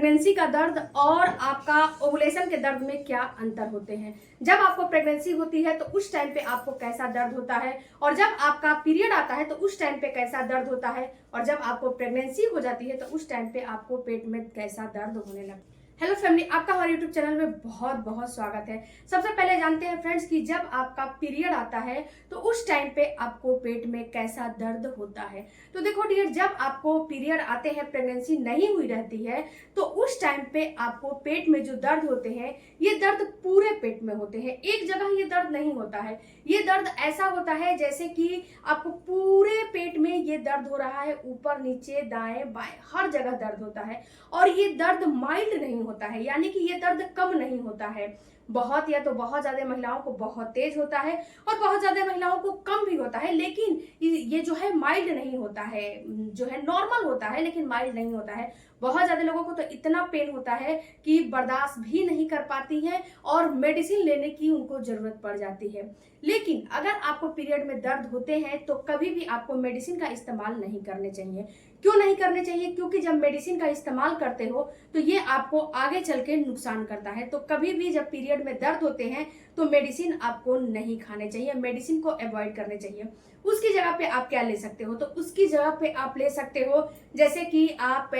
Pregnancy का दर्द और आपका ओवुलेशन के दर्द में क्या अंतर होते हैं। जब आपको प्रेगनेंसी होती है तो उस टाइम पे आपको कैसा दर्द होता है, और जब आपका पीरियड आता है तो उस टाइम पे कैसा दर्द होता है, और जब आपको प्रेगनेंसी हो जाती है तो उस टाइम पे आपको पेट में कैसा दर्द होने लगता है। हेलो फैमिली, आपका हमारे यूट्यूब चैनल में बहुत बहुत स्वागत है। सबसे पहले जानते हैं फ्रेंड्स कि जब आपका पीरियड आता है तो उस टाइम पे आपको पेट में कैसा दर्द होता है। तो देखो डियर, जब आपको पीरियड आते हैं, प्रेगनेंसी नहीं हुई रहती है, तो उस टाइम पे आपको पेट में जो दर्द होते हैं ये दर्द पूरे पेट में होते हैं, एक जगह ये दर्द नहीं होता है। ये दर्द ऐसा होता है जैसे कि आपको पूरे पेट में ये दर्द हो रहा है, ऊपर नीचे दाएं बाएं हर जगह दर्द होता है। और ये दर्द माइल्ड नहीं होता है, यानी कि ये दर्द कम नहीं होता है। बहुत या तो बहुत ज्यादा महिलाओं को बहुत तेज होता है और बहुत ज्यादा महिलाओं को कम भी होता है, लेकिन ये जो है माइल्ड नहीं होता है, जो है नॉर्मल होता है लेकिन माइल्ड नहीं होता है। बहुत ज्यादा लोगों को तो इतना पेन होता है कि बर्दाश्त भी नहीं कर पाती हैं और मेडिसिन लेने की उनको जरूरत पड़ जाती है। लेकिन अगर आपको पीरियड में दर्द होते हैं तो कभी भी आपको मेडिसिन का इस्तेमाल नहीं करने चाहिए। क्यों नहीं करने चाहिए? क्योंकि जब मेडिसिन का इस्तेमाल करते हो तो ये आपको आगे चल के नुकसान करता है। तो कभी भी जब पीरियड में दर्द होते हैं तो मेडिसिन आपको नहीं खाने चाहिए, मेडिसिन को अवॉइड करने चाहिए। उसकी जगह पे आप क्या ले सकते हो? तो उसकी जगह पे आप ले सकते हो जैसे कि आप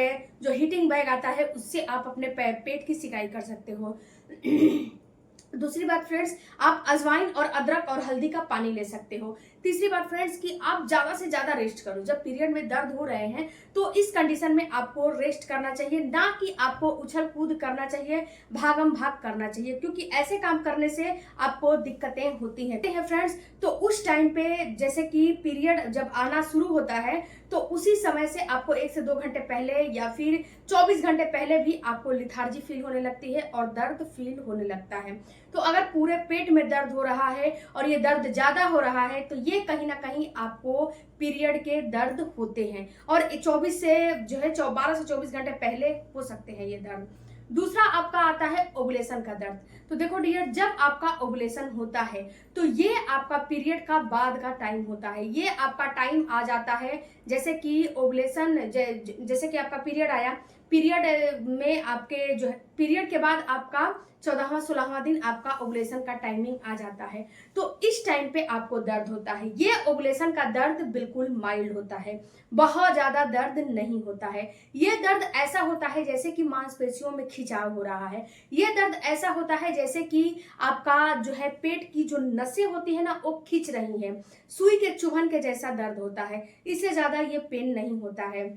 जो हीटिंग बैग आता है उससे आप अपने पेट की सिकाई कर सकते हो। दूसरी बात फ्रेंड्स, आप अजवाइन और अदरक और हल्दी का पानी ले सकते हो। तीसरी बात फ्रेंड्स कि आप ज्यादा से ज्यादा रेस्ट करो। जब पीरियड में दर्द हो रहे हैं तो इस कंडीशन में आपको रेस्ट करना चाहिए, ना कि आपको उछल कूद करना चाहिए, भागम भाग करना चाहिए, क्योंकि ऐसे काम करने से आपको दिक्कतें होती हैं फ्रेंड्स। तो उस टाइम पे जैसे कि पीरियड जब आना शुरू होता है तो उसी समय से आपको 1 से 2 घंटे पहले या फिर 24 घंटे पहले भी आपको लिथार्जी फील होने लगती है और दर्द फील होने लगता है। तो अगर पूरे पेट में दर्द हो रहा है और ये दर्द ज्यादा हो रहा है तो ये कहीं ना कहीं आपको पीरियड के दर्द होते हैं, और 24 से जो है 12 से 24 घंटे पहले हो सकते हैं ये दर्द। दूसरा आपका आता है ओवुलेशन का दर्द। तो देखो डियर, जब आपका ओवुलेशन होता है तो ये आपका पीरियड का बाद का टाइम होता है। ये आपका टाइम आ जाता है जैसे कि ओवुलेशन जैसे कि आपका पीरियड आया, पीरियड में आपके जो है पीरियड के बाद आपका 14वां 16वां दिन आपका ओवुलेशन का टाइमिंग आ जाता है। तो इस टाइम पे आपको दर्द होता है। ये ओवुलेशन का दर्द बिल्कुल माइल्ड होता है, बहुत ज्यादा दर्द नहीं होता है। ये दर्द ऐसा होता है जैसे कि मांसपेशियों में खिंचाव हो रहा है। ये दर्द ऐसा होता है जैसे कि आपका जो है पेट की जो नसें होती है ना वो खींच रही हैं, सुई के चुभन के जैसा दर्द होता है। इससे ज्यादा ये पेन नहीं होता है।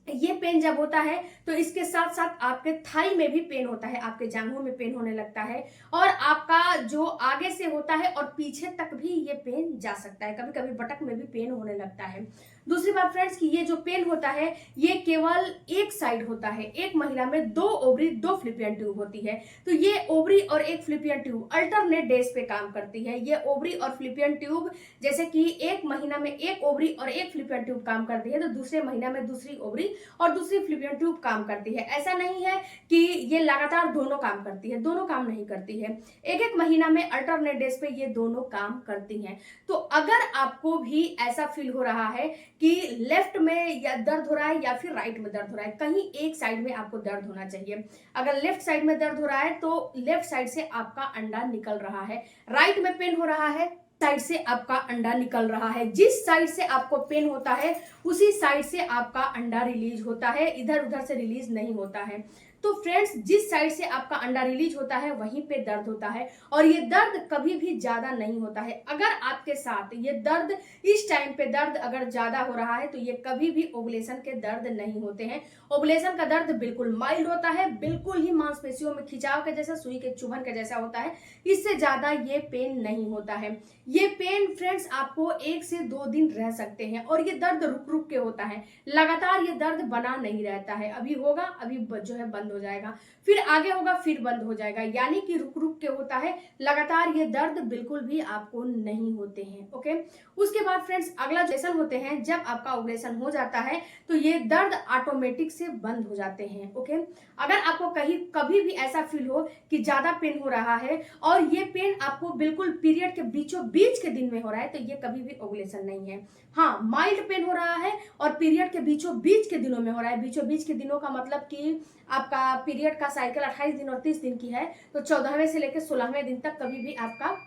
ये पेन जब होता है तो इसके साथ साथ आपके थाई में भी पेन होता है, आपके जांघों में पेन होने लगता है, और आपका जो आगे से होता है और पीछे तक भी ये पेन जा सकता है, कभी कभी बटक में भी पेन होने लगता है। दूसरी बात फ्रेंड्स कि ये जो पेन होता है ये केवल एक साइड होता है। एक महिला में 2 ओवरी 2 फ्लिपियन ट्यूब होती है। तो ये ओवरी और एक फ्लिपियन ट्यूब अल्टरनेट डेज पे काम करती है। ये ओवरी और फ्लिपियन ट्यूब जैसे कि एक महीना में एक ओवरी और एक फ्लिपियन ट्यूब काम करती है तो दूसरे महीना में दूसरी ओवरी और दूसरी फ्लिपियन ट्यूब काम करती है। ऐसा नहीं है कि ये लगातार दोनों काम करती है, दोनों काम नहीं करती है। एक एक महीना में अल्टरनेट डेज पे ये दोनों काम करती हैं। तो अगर आपको भी ऐसा फील हो रहा है कि लेफ्ट में या दर्द हो रहा है या फिर राइट में दर्द हो रहा है, कहीं एक साइड में आपको दर्द होना चाहिए। अगर लेफ्ट साइड में दर्द हो रहा है तो लेफ्ट साइड से आपका अंडा निकल रहा है, राइट में पेन हो रहा है साइड से आपका अंडा निकल रहा है। जिस साइड से आपको पेन होता है उसी साइड से आपका अंडा रिलीज होता है, इधर उधर से रिलीज नहीं होता है। तो फ्रेंड्स, जिस साइड से आपका अंडा रिलीज होता है वहीं पे दर्द होता है, और ये दर्द कभी भी ज्यादा नहीं होता है। अगर आपके साथ ये दर्द इस टाइम पे दर्द अगर ज्यादा हो रहा है तो ये कभी भी ओवुलेशन के दर्द नहीं होते हैं। ओवुलेशन का दर्द बिल्कुल माइल्ड होता है, बिल्कुल ही मांसपेशियों में खिंचाव के जैसा, सुई के चुभन के जैसा होता है। इससे ज्यादा ये पेन नहीं होता है। ये पेन फ्रेंड्स आपको 1 से 2 दिन रह सकते हैं, और ये दर्द रुक रुक के होता है, लगातार ये दर्द बना नहीं रहता है। अभी होगा, अभी जो है बंद हो जाएगा, फिर आगे होगा, फिर बंद हो जाएगा, यानी कि रुक रुक के होता है, लगातार ये दर्द बिल्कुल भी आपको नहीं होते हैं। ओके, उसके बाद फ्रेंड्स अगला सेशन होते हैं जब आपका ओवुलेशन हो जाता है तो ये दर्द ऑटोमेटिक से बंद हो जाते हैं। ओके, अगर आपको कहीं कभी भी ऐसा फील हो कि ज्यादा पेन हो रहा है और ये पेन आपको बिल्कुल पीरियड के बीचों बीच के दिन में हो रहा है तो ये कभी भी ओवुलेशन नहीं है। हाँ, माइल्ड पेन हो रहा है और पीरियड के बीचों बीच के दिनों में हो रहा है। बीचों बीच के दिनों का मतलब कि आपका आपका पीरियड का साइकिल 28 दिन और 30 दिन की है तो 14वें से लेकर 16वें दिन तक कभी भी आपका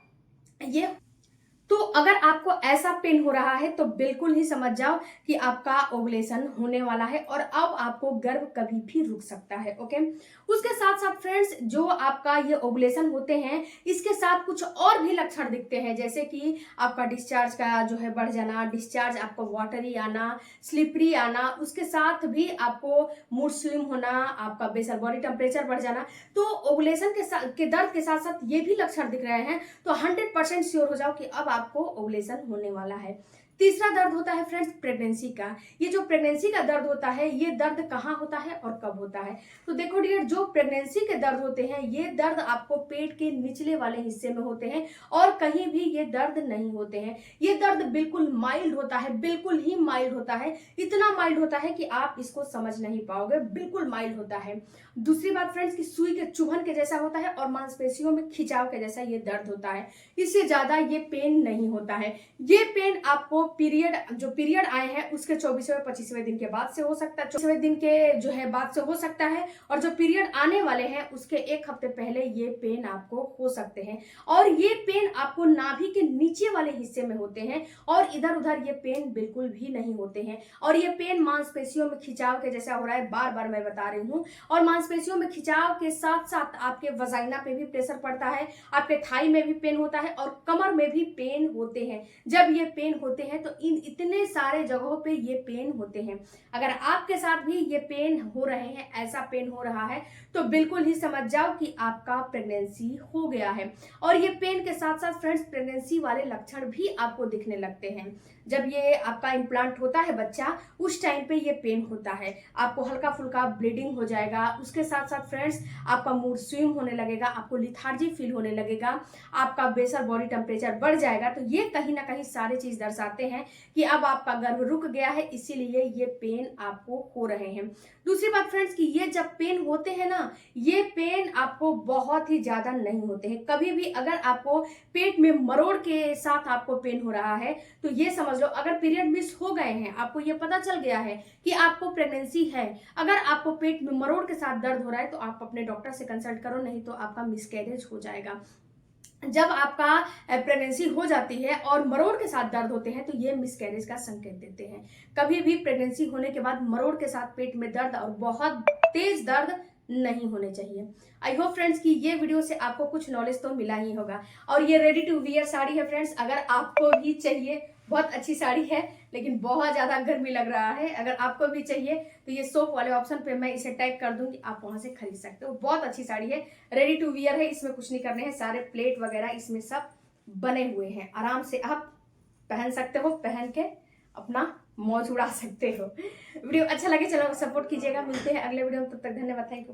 ये, तो अगर आपको ऐसा पेन हो रहा है तो बिल्कुल ही समझ जाओ कि आपका ओवुलेशन होने वाला है और अब आपको गर्भ कभी भी रुक सकता है। ओके, उसके साथ साथ फ्रेंड्स जो आपका ये ओवुलेशन होते हैं इसके साथ कुछ और भी लक्षण दिखते हैं, जैसे कि आपका डिस्चार्ज का जो है बढ़ जाना, डिस्चार्ज आपको वाटरी आना, स्लिपरी आना, उसके साथ भी आपको मूड स्विंग होना, आपका बेसल बॉडी टेम्परेचर बढ़ जाना। तो ओवुलेशन के दर्द के साथ साथ ये भी लक्षण दिख रहे हैं तो 100% श्योर हो जाओ कि अब आपको ओवुलेशन होने वाला है। तीसरा दर्द होता है फ्रेंड्स प्रेगनेंसी का। ये जो प्रेगनेंसी का दर्द होता है ये दर्द कहाँ होता है और कब होता है? तो देखो डियर, जो प्रेगनेंसी के दर्द होते हैं ये दर्द आपको पेट के निचले वाले हिस्से में होते हैं और कहीं भी ये दर्द नहीं होते हैं। ये दर्द बिल्कुल माइल्ड होता है, बिल्कुल ही माइल्ड होता है, इतना माइल्ड होता है कि आप इसको समझ नहीं पाओगे, बिल्कुल माइल्ड होता है। दूसरी बात फ्रेंड्स की सुई के चुभन के जैसा होता है और मांसपेशियों में खिंचाव के जैसा ये दर्द होता है, इससे ज्यादा ये पेन नहीं होता है। ये पेन आपको पीरियड आए हैं उसके 24वें 25वें दिन के बाद से हो सकता है, 24वें दिन के जो है बाद से हो सकता है, और जो पीरियड आने वाले हैं उसके एक हफ्ते पहले ये पेन आपको हो सकते हैं। और ये पेन आपको नाभि के नीचे वाले हिस्से में होते हैं और इधर उधर ये पेन बिल्कुल भी नहीं होते हैं। और ये पेन मांसपेशियों में खिंचाव के जैसा हो रहा है, बार बार मैं बता रही हूँ। और मांसपेशियों में खिंचाव के साथ साथ आपके वजाइना पे भी प्रेशर पड़ता है, आपके थाई में भी पेन होता है और कमर में भी पेन होते हैं। जब ये पेन होते हैं तो इन इतने सारे जगहों पे ये पेन होते हैं। अगर आपके साथ भी ये पेन हो रहे हैं, ऐसा पेन हो रहा है तो बिल्कुल ही समझ जाओ कि आपका प्रेगनेंसी हो गया है। और ये पेन के साथ साथ फ्रेंड्स प्रेगनेंसी वाले लक्षण भी आपको दिखने लगते हैं। जब ये आपका इम्प्लांट होता है बच्चा उस टाइम पे ये पेन होता है, आपको हल्का फुल्का ब्लीडिंग हो जाएगा, उसके साथ साथ फ्रेंड्स आपका मूड स्विंग होने लगेगा, आपको लिथार्जी फील होने लगेगा, आपका बेसल बॉडी टेम्परेचर बढ़ जाएगा। तो ये कहीं ना कहीं सारी चीज दर्शाते हैं कि अब आपका गर्भ रुक गया है, इसीलिए ये पेन आपको हो रहे हैं। दूसरी बात फ्रेंड्स कि ये जब पेन होते हैं ना, ये पेन आपको बहुत ही ज्यादा नहीं होते हैं। कभी भी अगर आपको पेट में मरोड़ के साथ आपको पेन हो रहा है तो ये समझ लो, अगर पीरियड मिस हो गए हैं, आपको ये पता चल गया है कि आपको प्रेगनेंसी है, अगर आपको पेट में मरोड़ के साथ दर्द हो रहा है तो आप अपने डॉक्टर से कंसल्ट करो, नहीं तो आपका मिसकैरेज हो जाएगा। जब आपका प्रेगनेंसी हो जाती है और मरोड़ के साथ दर्द होते हैं तो ये मिसकैरेज का संकेत देते हैं। कभी भी प्रेगनेंसी होने के बाद मरोड़ के साथ पेट में दर्द और बहुत तेज दर्द नहीं होने चाहिए। आई होप फ्रेंड्स कि ये वीडियो से आपको कुछ नॉलेज तो मिला ही होगा। और ये रेडी टू वियर साड़ी है फ्रेंड्स, अगर आपको भी चाहिए, बहुत अच्छी साड़ी है लेकिन बहुत ज्यादा गर्मी लग रहा है, अगर आपको भी चाहिए तो ये शॉप वाले ऑप्शन पे मैं इसे टैग कर दूंगी, आप वहां से खरीद सकते हो। बहुत अच्छी साड़ी है, रेडी टू वियर है, इसमें कुछ नहीं करने हैं, सारे प्लेट वगैरह इसमें सब बने हुए हैं, आराम से आप पहन सकते हो, पहन के अपना मौज उड़ा सकते हो। वीडियो अच्छा लगे चलो सपोर्ट कीजिएगा, मिलते हैं अगले वीडियो में, तब तक धन्यवाद, थैंक यू।